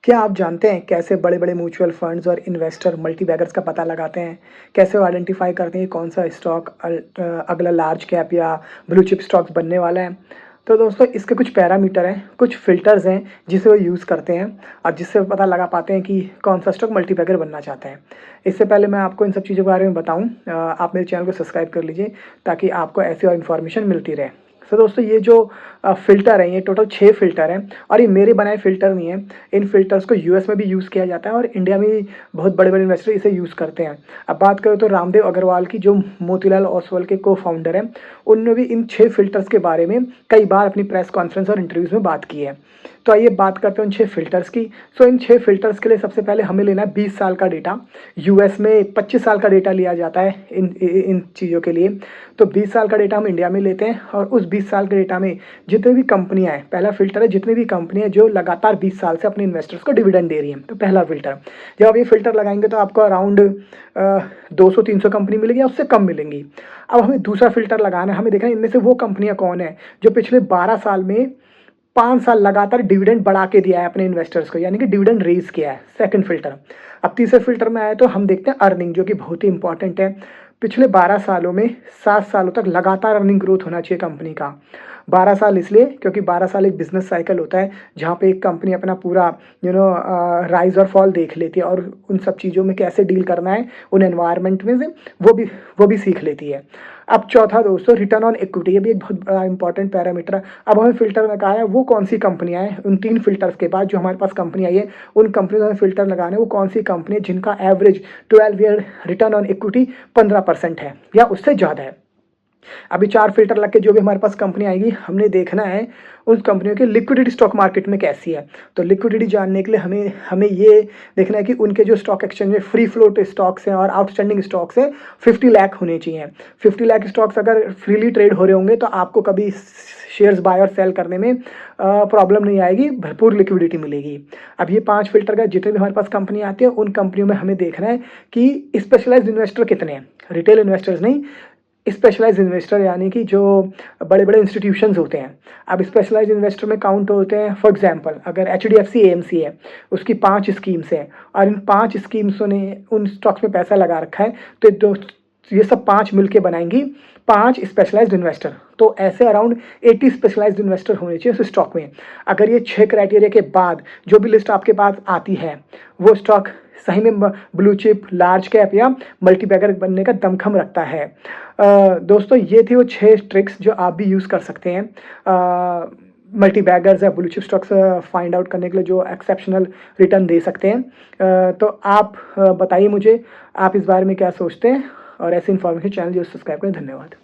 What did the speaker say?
क्या आप जानते हैं कैसे बड़े-बड़े म्यूचुअल फंड्स और इन्वेस्टर मल्टीबैगर्स का पता लगाते हैं? कैसे वो आइडेंटिफ़ाई करते हैं कि कौन-सा स्टॉक अगला लार्ज कैप या ब्लू चिप स्टॉक्स बनने वाला है? तो दोस्तों इसके कुछ पैरामीटर हैं, कुछ फ़िल्टर्स हैं जिसे वो यूज़ करते हैं और जिससे वो पता लगा पाते हैं कि कौन-सा स्टॉक मल्टीबैगर बनना चाहता है। इससे पहले मैं आपको इन सब चीज़ों के बारे में बताऊँ आप मेरे चैनल को सब्सक्राइब कर लीजिए ताकि आपको ऐसी और इन्फॉर्मेशन मिलती रहे। तो दोस्तों ये जो फ़िल्टर हैं, ये टोटल 6 फ़िल्टर हैं और ये मेरे बनाए फ़िल्टर नहीं हैं। इन फ़िल्टर्स को यूएस में भी यूज़ किया जाता है और इंडिया में भी बहुत बड़े-बड़े इन्वेस्टर इसे यूज़ करते हैं। अब बात करें तो रामदेव अग्रवाल की जो मोतीलाल ओसवाल के को-फाउंडर हैं, उन्होंने भी इन 6 फ़िल्टर्स के बारे में कई बार अपनी प्रेस कॉन्फ्रेंस और इंटरव्यूज़ में बात की है। तो आइए बात करते हैं उन 6 फ़िल्टर्स की। सो इन 6 फ़िल्टर्स के लिए सबसे पहले हमें लेना है 20 साल का डेटा। यूएस में 25 साल का डेटा लिया जाता है इन चीज़ों के लिए। तो 20 साल का डेटा हम इंडिया में लेते हैं और उस 20 साल के डेटा में जितनी भी कंपनियाँ हैं, पहला फ़िल्टर है जितनी भी कंपनियाँ जो लगातार 20 साल से अपने इन्वेस्टर्स को डिविडेंड दे रही हैं, तो पहला फ़िल्टर। जब आप ये फ़िल्टर लगाएँगे तो आपको अराउंड 200-300 कंपनी मिलेगी या उससे कम मिलेंगी। अब हमें दूसरा फ़िल्टर लगाना है, हमें देखना है इनमें से वो कंपनियाँ कौन है, जो पिछले 12 साल में 5 साल लगातार डिविडेंड बढ़ा के दिया है अपने इन्वेस्टर्स को, यानी कि डिविडेंड रेज़ किया है, सेकंड फ़िल्टर। अब तीसरे फ़िल्टर में आए तो हम देखते हैं अर्निंग, जो कि बहुत ही इम्पोर्टेंट है। पिछले 12 सालों में 7 सालों तक लगातार अर्निंग ग्रोथ होना चाहिए कंपनी का। 12 साल इसलिए क्योंकि 12 साल एक बिज़नेस साइकिल होता है, जहाँ पे एक कंपनी अपना पूरा राइज़ और फॉल देख लेती है और उन सब चीज़ों में कैसे डील करना है, उन एनवायरनमेंट में से वो भी सीख लेती है। अब चौथा दोस्तों रिटर्न ऑन इक्विटी, ये भी एक बहुत बड़ा इंपॉर्टेंट पैरामीटर है। अब हमें फ़िल्टर में कहा है वो कौन-सी कंपनियाँ हैं, उन 3 फ़िल्टर्स के बाद जो हमारे पास कंपनी आई है, उन कंपनियों में फ़िल्टर लगाने हैं, वो कौन-सी कंपनी है जिनका average 12 year return on equity 15% है या उससे ज़्यादा है। अभी 4 फ़िल्टर लग के जो भी हमारे पास कंपनी आएगी, हमने देखना है उन कंपनियों की लिक्विडिटी स्टॉक मार्केट में कैसी है। तो लिक्विडिटी जानने के लिए हमें हमें ये देखना है कि उनके जो स्टॉक एक्सचेंज में फ्री फ्लोट स्टॉक्स हैं और आउटस्टैंडिंग स्टॉक्स हैं, 50 लाख होने चाहिए। 50 लाख स्टॉक्स अगर फ्रीली ट्रेड हो रहे होंगे तो आपको कभी शेयर्स बाय और सेल करने में प्रॉब्लम नहीं आएगी, भरपूर लिक्विडिटी मिलेगी। अब ये 5 फ़िल्टर का जितने भी हमारे पास कंपनी आती है, उन कंपनियों में हमें देखना है कि स्पेशलाइज़्ड इन्वेस्टर कितने हैं, रिटेल इन्वेस्टर्स नहीं, स्पेशलाइज़्ड इन्वेस्टर यानी कि जो बड़े-बड़े इंस्टीट्यूशंस होते हैं। अब स्पेशलाइज़्ड इन्वेस्टर में काउंट होते हैं फॉर एग्ज़ाम्पल अगर एचडीएफसी एएमसी है, उसकी 5 स्कीम्स हैं और इन 5 स्कीम्सों ने उन स्टॉक्स में पैसा लगा रखा है, तो ये सब 5 मिलके बनाएँगी 5 स्पेशलाइज़्ड इन्वेस्टर। तो ऐसे अराउंड 80 स्पेशलाइज़्ड इन्वेस्टर होने चाहिए उस स्टॉक में। अगर ये 6 क्राइटेरिया के बाद जो भी लिस्ट आपके पास आती है, वो स्टॉक सही में ब्लू चिप, लार्ज कैप या मल्टीबैगर बनने का दमखम रखता है। दोस्तों ये थी वो 6 ट्रिक्स जो आप भी यूज़ कर सकते हैं मल्टीबैगर्स या blue chip stocks find out करने के लिए जो एक्सेप्शनल रिटर्न दे सकते हैं। तो आप बताइए मुझे आप इस बारे में क्या सोचते हैं और ऐसी इन्फॉर्मेशन चैनल जो सब्सक्राइब करें। धन्यवाद।